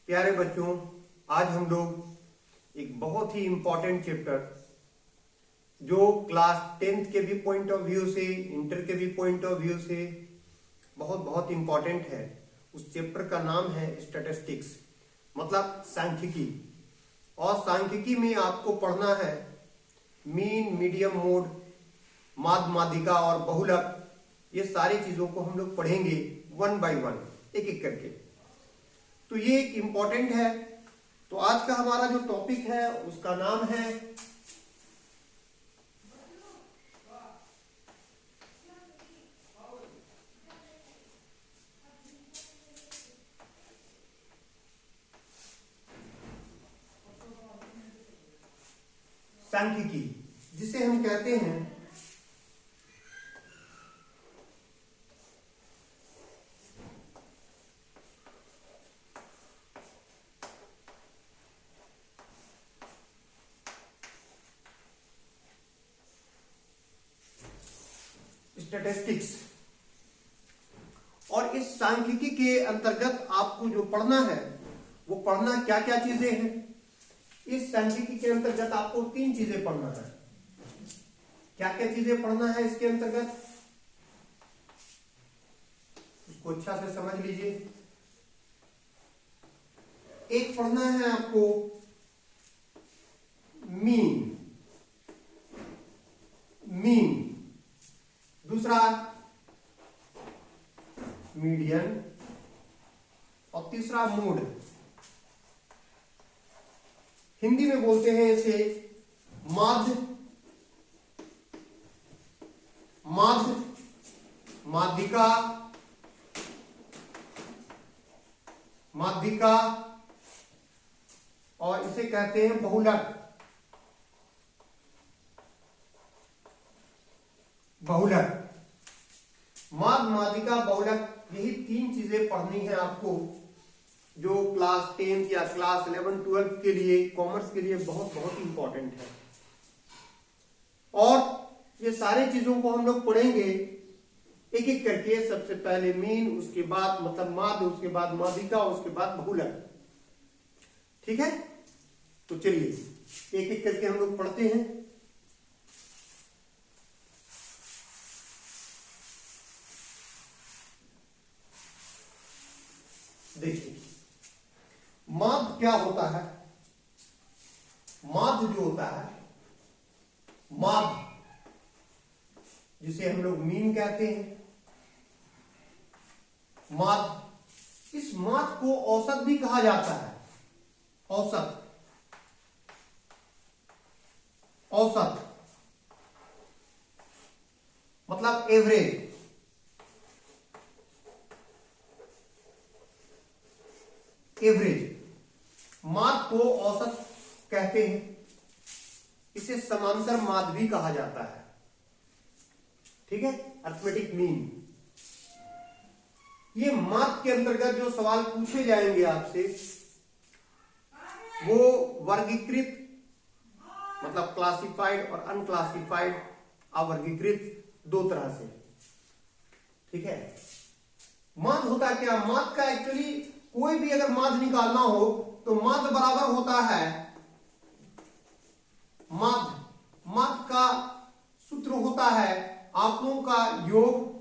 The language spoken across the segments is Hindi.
प्यारे बच्चों, आज हम लोग एक बहुत ही इंपॉर्टेंट चैप्टर जो क्लास 10th के भी पॉइंट ऑफ व्यू से, इंटर के भी पॉइंट ऑफ व्यू से बहुत बहुत इंपॉर्टेंट है। उस चैप्टर का नाम है स्टैटिस्टिक्स, मतलब सांख्यिकी। और सांख्यिकी में आपको पढ़ना है मीन, मीडियम, मोड, माध्य, माध्यिका और बहुलक। ये सारी चीजों को हम लोग पढ़ेंगे वन बाय वन, एक एक करके। तो ये एक इंपॉर्टेंट है। तो आज का हमारा जो टॉपिक है उसका नाम है सांख्यिकी, जिसे हम कहते हैं स्टैटिस्टिक्स। और इस सांख्यिकी के अंतर्गत आपको जो पढ़ना है वो पढ़ना क्या क्या चीजें हैं। इस सांख्यिकी के अंतर्गत आपको 3 चीजें पढ़ना है। क्या क्या चीजें पढ़ना है इसके अंतर्गत, उसको अच्छा से समझ लीजिए। एक पढ़ना है आपको मीन, दूसरा मीडियन और तीसरा मोड। हिंदी में बोलते हैं इसे माध्य, माध्यिका और इसे कहते हैं बहुलक। माध्य, माध्यिका, बहुलक, यही 3 चीजें पढ़नी है आपको, जो क्लास 10 या क्लास 11, 12 के लिए, कॉमर्स के लिए बहुत बहुत इंपॉर्टेंट है। और ये सारी चीजों को हम लोग पढ़ेंगे एक एक करके। सबसे पहले मीन, उसके बाद मतलब माध्य, उसके बाद माध्यिका, उसके बाद बहुलक। ठीक है, तो चलिए एक एक करके हम लोग पढ़ते हैं। देखिए माध्य क्या होता है। माध्य जो होता है, माध्य जिसे हम लोग मीन कहते हैं, माध्य, इस माध्य को औसत भी कहा जाता है। औसत मतलब एवरेज। माध्य को औसत कहते हैं। इसे समांतर माध्य भी कहा जाता है। ठीक है, अरिथमेटिक मीन। ये माध्य के अंतर्गत जो सवाल पूछे जाएंगे आपसे, वो वर्गीकृत मतलब क्लासिफाइड और अनक्लासिफाइड, अवर्गीकृत 2 तरह से। ठीक है, माध्य होता है क्या? माध्य का एक्चुअली कोई भी अगर माध्य निकालना हो तो माध्य बराबर होता है, माध्य का सूत्र होता है आंकड़ों का योग,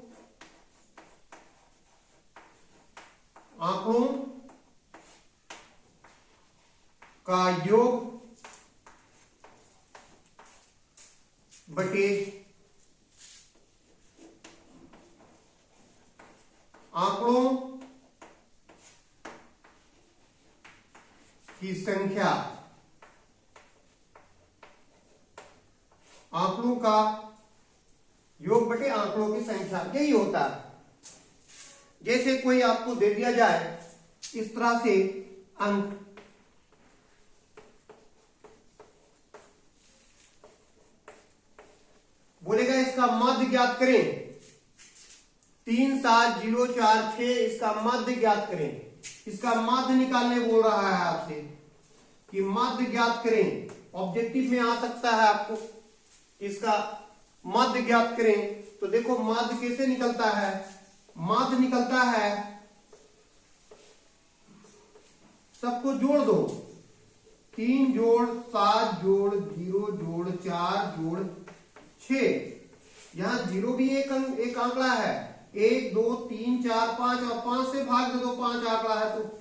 बटे आंकड़ों की संख्या। आंकड़ों का योग बटे आंकड़ों की संख्या, यही होता है। जैसे कोई आपको दे दिया जाए इस तरह से अंक, बोलेगा इसका माध्य ज्ञात करें, 37046, इसका माध्य ज्ञात करें। इसका माध्य निकालने बोल रहा है आपसे कि माध्य ज्ञात करें। ऑब्जेक्टिव में आ सकता है आपको, इसका माध्य ज्ञात करें। तो देखो माध्य कैसे निकलता है। माध्य निकलता है सबको जोड़ दो, 3 जोड़ 7 जोड़ 0 जोड़ 4 जोड़ 6, यहां 0 भी एक आंकड़ा है, 1 2 3 4 5 और 5 से भाग दे दो, 5 आंकड़ा है, तो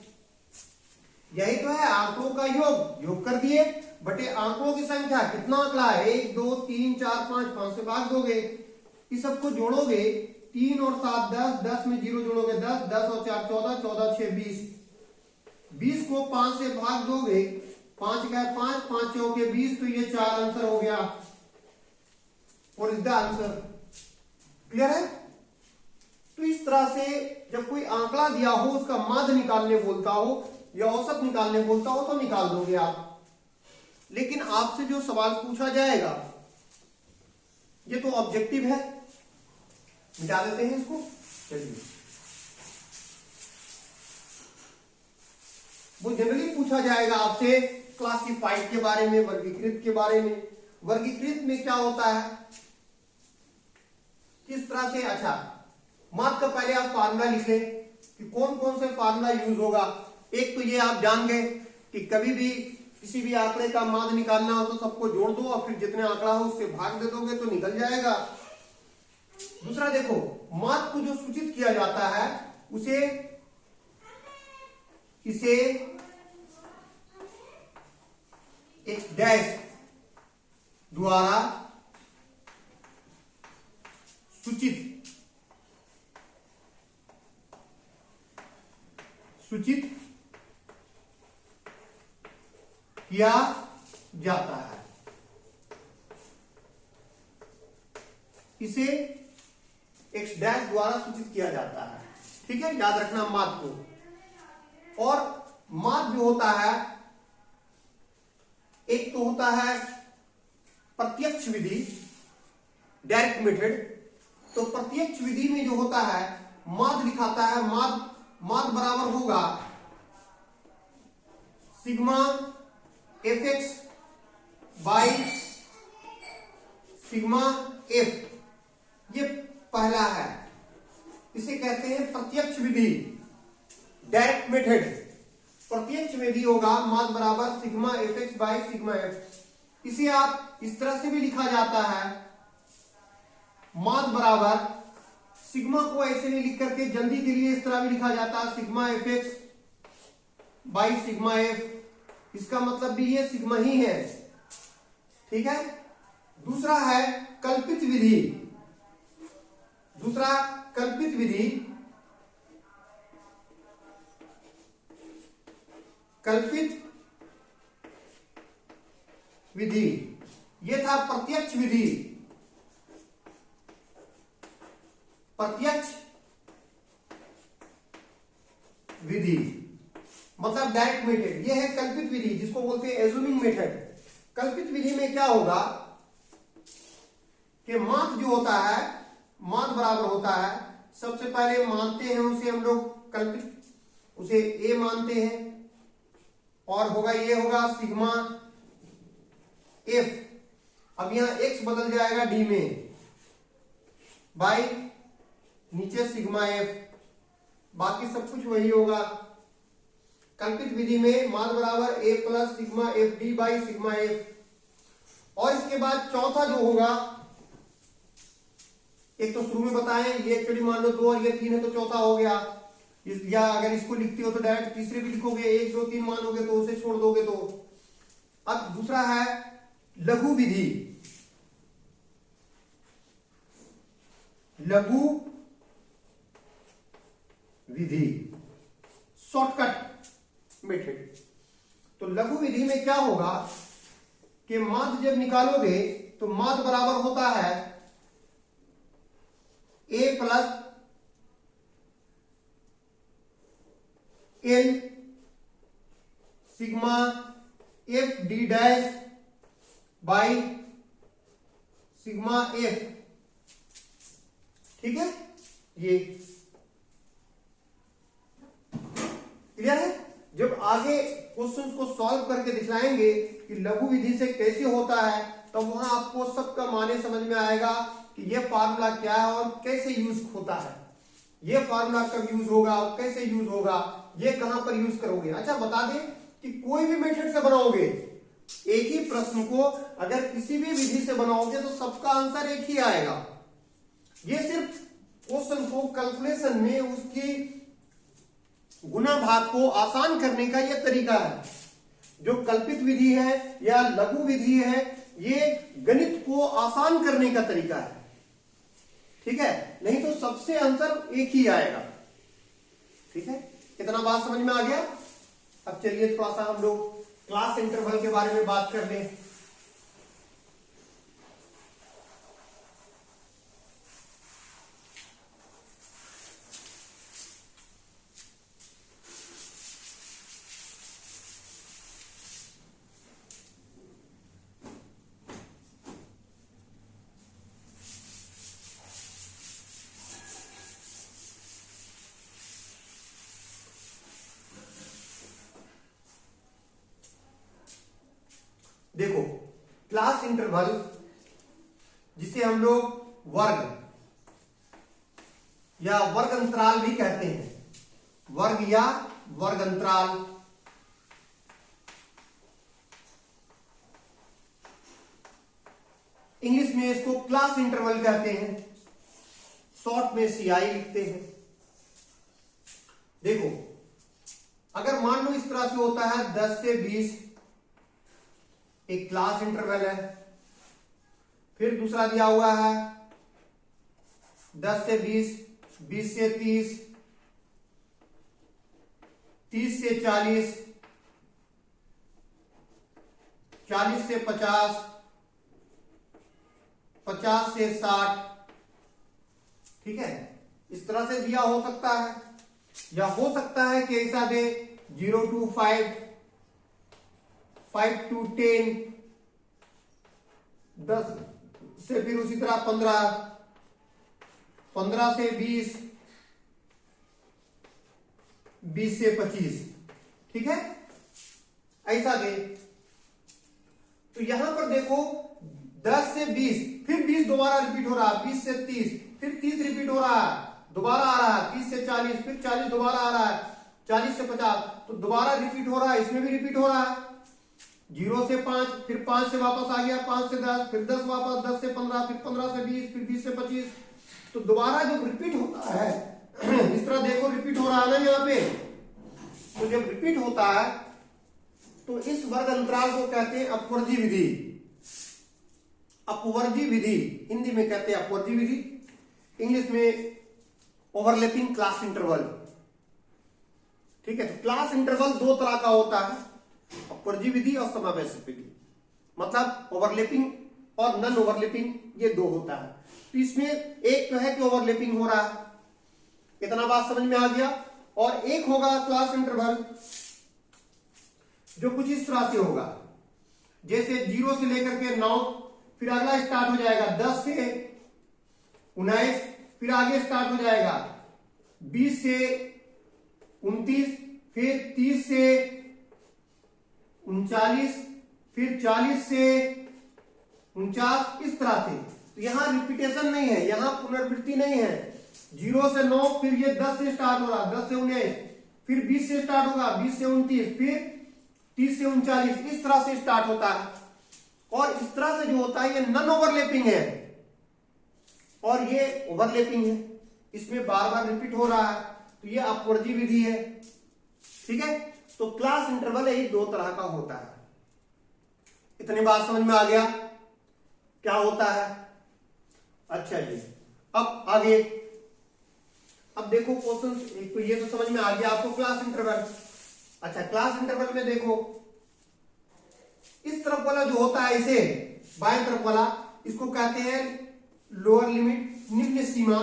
यही तो है आंकड़ों का योग कर दिए बटे आंकड़ों की संख्या, कितना आंकड़ा है, 1 2 3 4 5, 5 से भाग दोगे, इस सबको जोड़ोगे, 3 और 7 10, 10 में 0 जोड़ोगे 10, 10 और 4 14, 14 6 20, 20 को 5 से भाग दोगे, 5 गए 5, 5 चौके 20, तो ये 4 आंसर हो गया, और इज द आंसर। क्लियर है? तो इस तरह से जब कोई आंकड़ा दिया हो, उसका माध्य निकालने बोलता हो या औसत निकालने बोलता हो, तो निकाल दोगे आप। लेकिन आपसे जो सवाल पूछा जाएगा, ये तो ऑब्जेक्टिव है, मिटा देते हैं इसको। चलिए, वो जनरली पूछा जाएगा आपसे क्लासिफाइड के बारे में, वर्गीकृत के बारे में। वर्गीकृत में क्या होता है, किस तरह से, अच्छा माध्य का पहले आप फार्मूला लिख लें कि कौन कौन से फार्मूला यूज होगा। एक तो ये आप जान गए कि कभी भी किसी भी आंकड़े का माध्य निकालना हो तो सबको जोड़ दो और फिर जितने आंकड़ा हो उससे भाग दे दोगे तो निकल जाएगा। दूसरा देखो, माध्य को जो सूचित किया जाता है इसे एक डैश द्वारा सूचित किया जाता है, इसे एक्स डैश द्वारा सूचित किया जाता है। ठीक है, याद रखना माध्य को। और माध्य जो होता है, एक तो होता है प्रत्यक्ष विधि, डायरेक्ट मेथड। तो प्रत्यक्ष विधि में जो होता है, माध्य दिखाता है, माध्य बराबर होगा sigma F x by sigma F, ये पहला है, इसे कहते हैं प्रत्यक्ष विधि, डायरेक्ट मेथड। प्रत्यक्ष विधि होगा माध्य बराबर sigma F x by sigma F. इसे आप इस तरह से भी लिखा जाता है, माध्य बराबर सिग्मा को ऐसे नहीं लिख करके जल्दी के लिए इस तरह भी लिखा जाता है, sigma F x by sigma F. इसका मतलब भी ये सिग्मा ही है। ठीक है, दूसरा है कल्पित विधि। दूसरा कल्पित विधि, ये था प्रत्यक्ष विधि, मतलब डायरेक्ट मेथड। ये है कल्पित विधि, जिसको बोलते हैं एज्यूमिंग मेथड। कल्पित विधि में क्या होगा कि माध्य जो होता है, माध्य बराबर होता है, सबसे पहले मानते हैं उसे हम लोग कल्पित, उसे ए मानते हैं, और होगा ये होगा सिग्मा एफ। अब यहां एक्स बदल जाएगा डी में, बाई नीचे सिग्मा एफ, बाकी सब कुछ वही होगा। कल्पित विधि में माध्य बराबर a plus sigma f d by sigma f. और इसके बाद चौथा जो होगा, एक तो शुरू में बताएं, ये एक्चुअली मान लो 2 और ये 3 है, तो चौथा हो गया। या अगर इसको लिखते हो तो डायरेक्ट तीसरे भी लिखोगे, 1 2 3 मानोगे तो उसे छोड़ दोगे। तो अब दूसरा है लघु विधि। लघु विधि, शॉर्टकट मेथड। तो लघु विधि में क्या होगा कि माध्य जब निकालोगे तो माध्य बराबर होता है a plus l sigma f d dash by sigma f. ठीक है, ये क्लियर है। जब आगे क्वेश्चंस को सॉल्व करके दिखलाएंगे कि लघु विधि से कैसे होता है, तो वहां आपको सबका माने समझ में आएगा कि यह फार्मूला क्या है और कैसे यूज होता है। ये फार्मूला कब यूज होगा, कैसे यूज होगा, ये कहां पर यूज करोगे। अच्छा बता दें कि कोई भी मेथड से बनाओगे एक ही प्रश्न को अगर किसी भी विधि से बनाओगे तो सबका आंसर एक ही आएगा। ये सिर्फ क्वेश्चन को कैलकुलेशन में उसकी गुना भाग को आसान करने का यह तरीका है। जो कल्पित विधि है या लघु विधि है, ये गणित को आसान करने का तरीका है, ठीक है। नहीं तो सबसे आंसर एक ही आएगा, ठीक है। कितना बात समझ में आ गया। अब चलिए थोड़ा सा हम लोग क्लास इंटरवल के बारे में बात कर लें। देखो क्लास इंटरवल जिसे हम लोग वर्ग या वर्ग अंतराल भी कहते हैं, वर्ग या वर्ग अंतराल, इंग्लिश में इसको क्लास इंटरवल कहते हैं, शॉर्ट में सीआई लिखते हैं। देखो अगर मान लो इस तरह से होता है 10 से 20 एक क्लास इंटरवल है, फिर दूसरा दिया हुआ है 10 से 20, 20 से 30, 30 से 40, 40 से 50, 50 से 60, ठीक है। इस तरह से दिया हो सकता है, या हो सकता है कि ऐसा दे 0 to 5, 5 to 10, 10 से फिर उसी तरह 15, 15 से 20, 20 से 25, ठीक है, ऐसा दे। तो यहां पर देखो 10 से 20, फिर 20 दोबारा रिपीट हो रहा है, 20 से 30, फिर 30 रिपीट हो रहा है, दोबारा आ रहा है 30 से 40, फिर 40 दोबारा आ रहा है, 40 से 50, तो दोबारा रिपीट हो रहा है, इसमें भी रिपीट हो रहा है। 0 से 5, फिर 5 से वापस आ गया, 5 से 10, फिर 10 वापस, 10 से 15, फिर 15 से 20, फिर 20 से 25, तो दोबारा जब रिपीट होता है इस तरह देखो रिपीट हो रहा है ना यहाँ पे, तो जब रिपीट होता है तो इस वर्ग अंतराल को कहते हैं अपवर्जी विधि। अपवर्जी विधि हिंदी में कहते हैं अपवर्जी विधि, इंग्लिश में ओवरलैपिंग क्लास इंटरवल, ठीक है। तो क्लास इंटरवल दो तरह का होता है, अपवर्जी विधि और समावेशी विधि, मतलब ओवरलैपिंग और नॉन ओवरलैपिंग, ये दो होता है। तो इसमें एक तो है कि ओवरलैपिंग हो रहा है, इतना बात समझ में आ गया, और एक होगा क्लास इंटरवल जो कुछ इस तरह से होगा, जैसे 0 से लेकर के 9, फिर अगला स्टार्ट हो जाएगा 10 से 19, फिर आगे स्टार्ट हो जाएगा 20 से 29, फिर 30 से 39, फिर 40 से 49, इस तरह से। तो यहां रिपीटेशन नहीं है, यहां पुनरावृत्ति नहीं है। 0 से 9, फिर ये 10 से स्टार्ट हो रहा, 10 से 19, फिर 20 से स्टार्ट होगा, 20 से 29, फिर 30 से 39, इस तरह से स्टार्ट होता है। और इस तरह से जो होता है ये नॉन ओवरलैपिंग है और ये ओवरलैपिंग है, इसमें बार बार रिपीट हो रहा है, तो ये अपवर्जी विधि है, ठीक है। तो क्लास इंटरवल यही दो तरह का होता है। इतनी बात समझ में आ गया क्या होता है। अच्छा जी, अब आगे, अब देखो क्वेश्चन, ये तो समझ में आ गया आपको क्लास इंटरवल। अच्छा, क्लास इंटरवल में देखो इस तरफ वाला जो होता है, इसे बाएं तरफ वाला, इसको कहते हैं लोअर लिमिट, निम्न सीमा,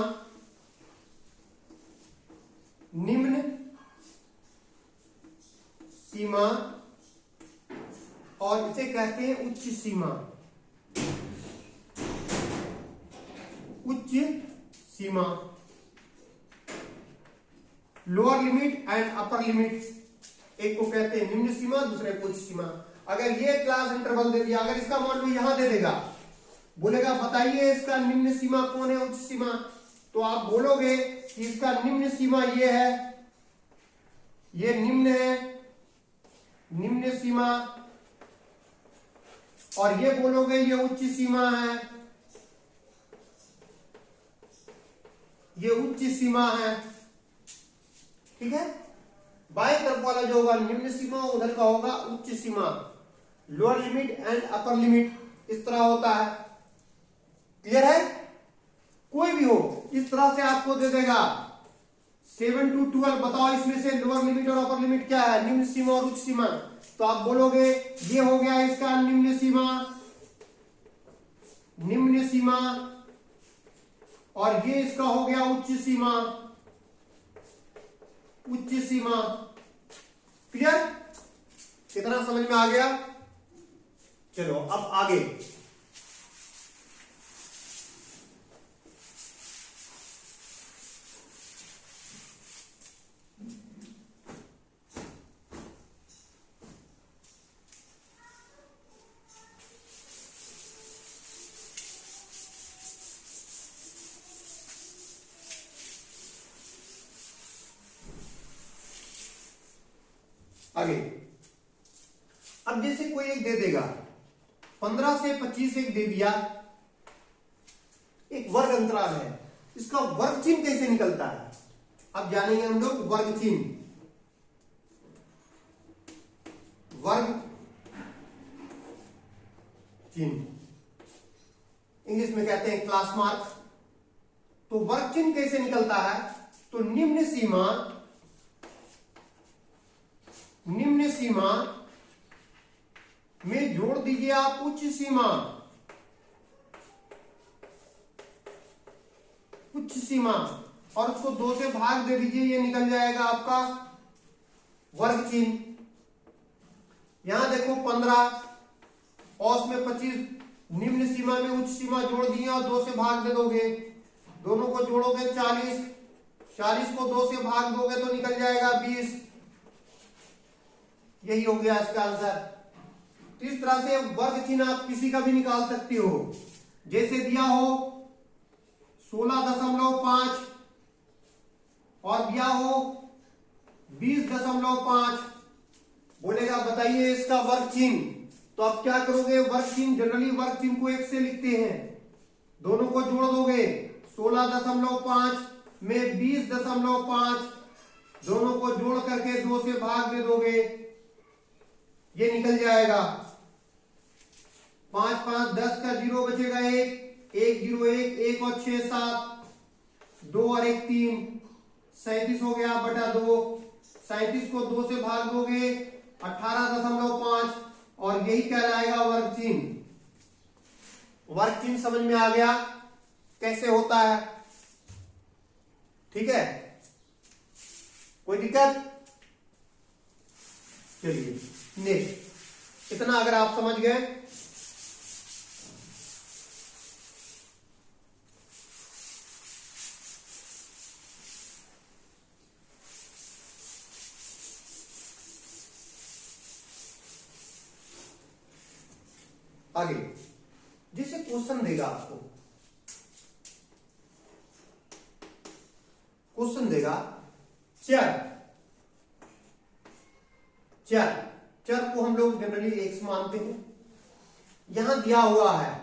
निम्न सीमा, और इसे कहते हैं उच्च सीमा, उच्च सीमा, lower limit and upper limit. एक को कहते हैं निम्न सीमा, दूसरे को उच्च सीमा। अगर ये क्लास इंटरवल दे दिया, अगर इसका मान लो यहां दे देगा, बोलेगा बताइए इसका निम्न सीमा कौन है, उच्च सीमा, तो आप बोलोगे कि इसका निम्न सीमा ये है, ये निम्न है, निम्न सीमा, और ये बोलोगे ये उच्च सीमा है, ये उच्च सीमा है। ठीक है, बाएं तरफ वाला जो होगा निम्न सीमा, उधर का होगा उच्च सीमा। Lower limit and upper limit इस तरह होता है। क्लियर है? कोई भी हो इस तरह से आपको दे देगा 7 to 12, बताओ इसमें से लोअर लिमिट और अपर लिमिट क्या है, निम्न सीमा और उच्च सीमा। तो आप बोलोगे ये हो गया इसका निम्न सीमा, निम्न सीमा, और ये इसका हो गया उच्च सीमा, उच्च सीमा। क्लियर? कितना समझ में आ गया? चलो अब आगे। आगे अब जैसे कोई एक दे देगा 15 से 25 एक दे दिया, एक वर्ग अंतराल है, इसका वर्ग चिन्ह कैसे निकलता है अब जानेंगे हम लोग। वर्ग चिन्ह, वर्ग चिन्ह इंग्लिश में कहते हैं क्लास मार्क। तो वर्ग चिन्ह कैसे निकलता है? तो निम्न सीमा, निम्न सीमा में जोड़ दीजिए आप उच्च सीमा, उच्च सीमा, और उसको 2 से भाग दे दीजिए, ये निकल जाएगा आपका वर्ग चिन्ह। यहां देखो 15 और उसमें 25, निम्न सीमा में उच्च सीमा जोड़ दिए और 2 से भाग दे दोगे, दोनों को जोड़ोगे 40, 40 को 2 से भाग दोगे तो निकल जाएगा 20। यही हो गया इसका आंसर। तो इस तरह से वर्ग चिन्ह आप किसी का भी निकाल सकते हो। जैसे दिया हो 16.5 और दिया हो 20.5, बोलेगा बताइए इसका वर्ग चिन्ह। तो आप क्या करोगे, वर्ग चिन्ह, जनरली वर्ग चिन्ह को 1 से लिखते हैं, दोनों को जोड़ दोगे 16.5 में 20.5, दोनों को जोड़ करके 2 से भाग दे दोगे, ये निकल जाएगा 5 5 10 का 0 बचेगा 1 1 0 1 1 और 6 7 2 और 1 3, 37 हो गया बटा 2। 37 को 2 से भाग दोगे 18.5, और यही कहलाएगा वर्ग चिन्ह। वर्ग चिन्ह समझ में आ गया कैसे होता है? ठीक है, कोई दिक्कत? चलिए नेक्स्ट, इतना अगर आप समझ गए आगे। जैसे क्वेश्चन देगा आपको, क्वेश्चन देगा चर, चर, चर को हम लोग जनरली एक्स मानते हैं। यहां दिया हुआ है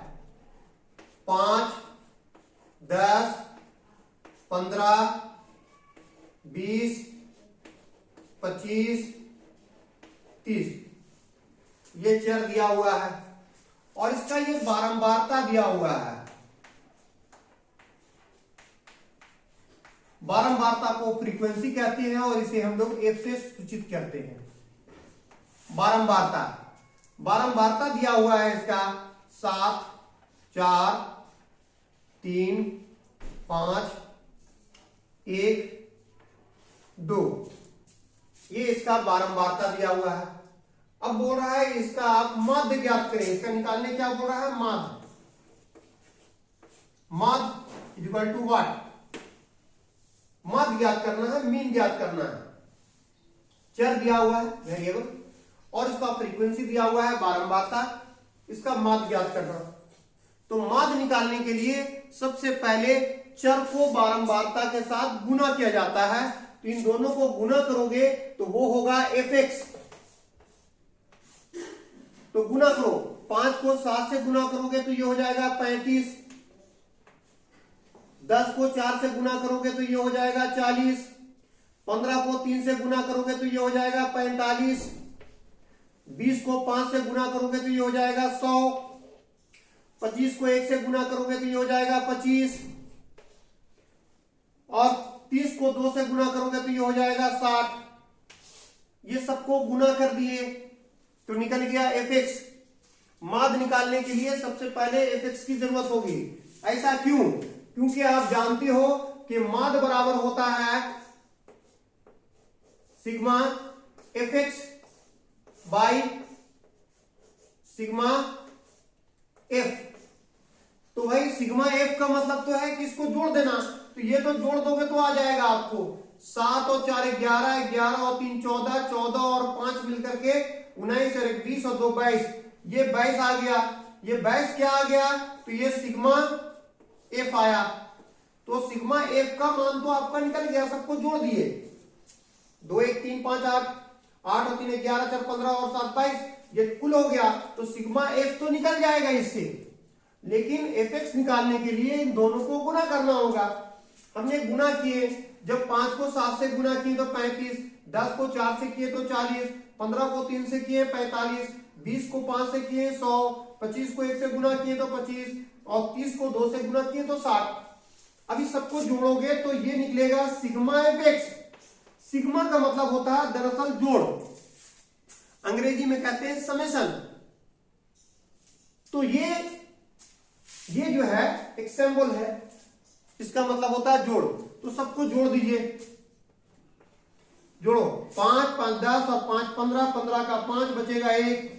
5 10 15 20 25 30, ये चर दिया हुआ है और इसका ये बारंबारता दिया हुआ है। बारंबारता को फ्रीक्वेंसी कहते हैं और इसे हम लोग एफ से सूचित करते हैं। बारंबारता, बारंबारता दिया हुआ है इसका 7 4 3 5 1 2, ये इसका बारंबारता दिया हुआ है। अब बोल रहा है इसका आप माध्य ज्ञात करें, इसका निकालने क्या बोल रहा है, माध्य, माध्य इक्वल टू व्हाट, माध्य ज्ञात करना है, मीन ज्ञात करना है। चर दिया हुआ है वेरिएबल और इसका फ्रीक्वेंसी दिया हुआ है बारंबारता, इसका माध्य ज्ञात करना। तो माध्य निकालने के लिए सबसे पहले चर को बारंबारता के साथ गुना किया जाता है। तो इन दोनों को गुना करोगे तो वो होगा fx। तो गुना करो, 5 को 7 से गुना करोगे तो ये हो जाएगा 35, 10 को 4 से गुना करोगे तो ये हो जाएगा 40, 15 को 3 से गुना करोगे तो ये हो जाएगा 45, 20 को 5 से गुना करोगे तो ये हो जाएगा 100, 25 को 1 से गुना करोगे तो ये हो जाएगा 25, और 30 को 2 से गुना करोगे तो ये हो जाएगा 60। ये सबको गुना कर दिए तो निकल गया fx। माध्य निकालने के लिए सबसे पहले fx की जरूरत होगी। ऐसा क्यों? क्योंकि आप जानते हो कि माध्य बराबर होता है sigma fx by sigma f। तो भाई सिग्मा f का मतलब तो है कि इसको जोड़ देना, तो ये तो जोड़ दोगे तो आ जाएगा आपको 7 और 4 11, 11 और 3 14, 14 और 5 मिलकर के 19 और 20 और 2 22, ये 22 आ गया। ये 22 क्या आ गया? तो ये सिग्मा f आया। तो सिग्मा f का मान तो आपका निकल गया, सबको जोड़ दिए, 2 1 3 5 8, 8 और 3 11, 4 15 और 7 22, ये कुल हो गया। तो सिग्मा f तो निकल जाएगा इससे, लेकिन fx निकालने के लिए इन दोनों को गुना करना होगा। हमने गुना किए, जब 5 को 7 से गुना किए तो 35, 10 को 4 से किए तो 40, 15 को 3 से किए 45, 20 को 5 से किए 100, 25 को 1 से गुना किए तो 25, और 30 को 2 से गुना किए तो 60। अभी सबको जोड़ोगे तो ये निकलेगा सिग्मा fx। सिग्मा का मतलब होता है दरअसल जोड़, अंग्रेजी में कहते हैं समेशन। तो ये जो है एक सिंबल है, इसका मतलब होता है जोड़। तो सबको जोड़ दीजिए, जोड़ो, 5 5 10 और 5 15, 15 का 5 बचेगा 1,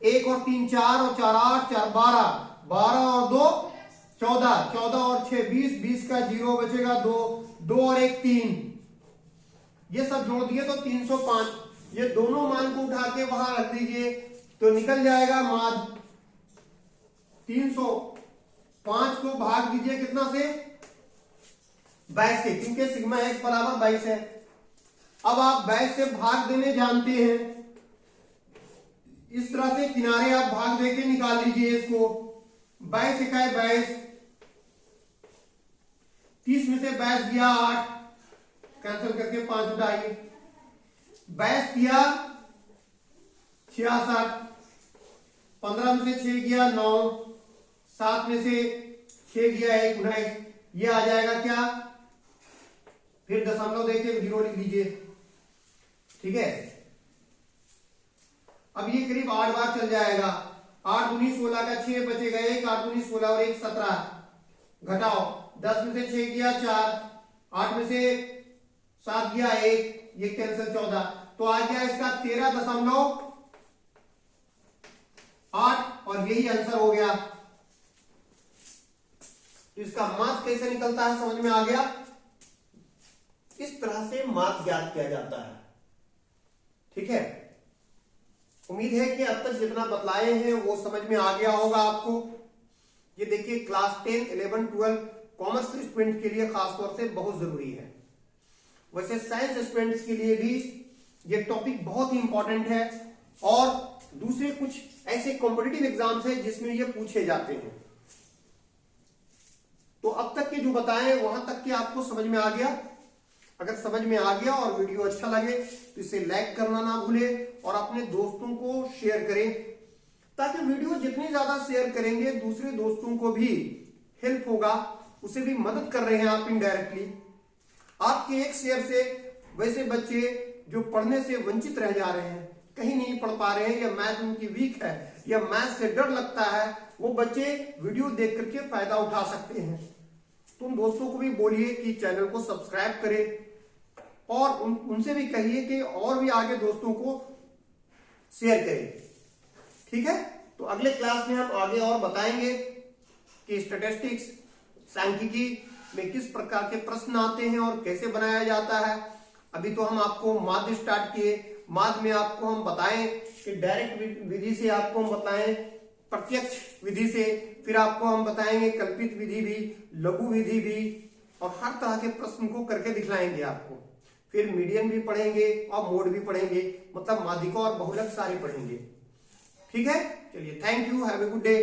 1 और 3 4 और 4 8, 4 12, 12 और 2 14, 14 और 6 20, 20 का 0 बचेगा 2, 2 और 1 3। ये सब जोड़ दिए तो 305। ये दोनों मान को उठा के वहां रख दीजिए तो निकल जाएगा माध्य। 305 को भाग दीजिए कितना से? 22 से, क्योंकि सिग्मा x बराबर 22 है। अब आप 22 से भाग देने जानते हैं, इस तरह से किनारे आप भाग देके निकाल लीजिए इसको। 22 इकाई 22, 30 में से 22 दिया 8, कैंसिल करके 5 उठाइए, 22 दिया 66, 15 में से 6 गया 9, 7 में से 6 गया 1 19, ये आ जाएगा क्या? फिर दशमलव देके 0 लिख लीजिए, ठीक है। अब ये करीब 8 बार चल जाएगा। 8 19 16 का 6 बचेगा 1, 8 19 16 और 1 17, घटाओ, 10 में से 6 गया 4, 8 में से 7 गया 1, ये कैंसिल 14, तो आ गया इसका 13.8 और यही आंसर हो गया। तो इसका माध्य कैसे निकलता है समझ में आ गया? इस तरह से माध्य ज्ञात किया जाता है, ठीक है। उम्मीद है कि अब तक जितना बतलाए हैं वो समझ में आ गया होगा आपको। ये देखिए क्लास 10, 11, 12 कॉमर्स के स्टूडेंट के लिए खासतौर से बहुत जरूरी है। वैसे साइंस स्टूडेंट्स के लिए भी ये टॉपिक बहुत ही इंपॉर्टेंट है, और दूसरे कुछ ऐसे कॉम्पिटिटिव एग्जाम्स हैं जिसमें ये पूछे जाते हैं। तो अब तक के जो बताएं वहां तक के आपको समझ में आ गया। अगर समझ में आ गया और वीडियो अच्छा लगे तो इसे लाइक करना ना भूलें और अपने दोस्तों को शेयर करें, ताकि वीडियो जितनी ज्यादा शेयर करेंगे दूसरे दोस्तों को भी हेल्प होगा, उसे भी मदद कर रहे हैं आप इनडायरेक्टली। आपके एक शेयर से वैसे बच्चे जो पढ़ने से वंचित रह जा रहे हैं, कहीं नहीं पढ़ पा रहे हैं, या मैथ उनकी वीक है, या मैथ से डर लगता है, वो बच्चे वीडियो देख करके फायदा उठा सकते हैं। तुम दोस्तों को भी बोलिए कि चैनल को सब्सक्राइब करें, और उनसे भी कहिए कि और भी आगे दोस्तों को शेयर करें, ठीक है। तो अगले क्लास में हम आगे और बताएंगे कि स्टैटिस्टिक्स, सांख्यिकी में किस प्रकार के प्रश्न आते हैं और कैसे बनाया जाता है। अभी तो हम आपको माध्य स्टार्ट किए, माध्य में आपको हम बताएं कि डायरेक्ट विधि से आपको हम बताएं, प्रत्यक्ष विधि से, फिर आपको हम बताएंगे कल्पित विधि भी, लघु विधि भी, और हर तरह के प्रश्न को करके दिखलाएंगे आपको। फिर मीडियन भी पढ़ेंगे और मोड भी पढ़ेंगे, मतलब माध्यिका और बहुलक सारे पढ़ेंगे। ठीक है, चलिए, thank you, have a good day.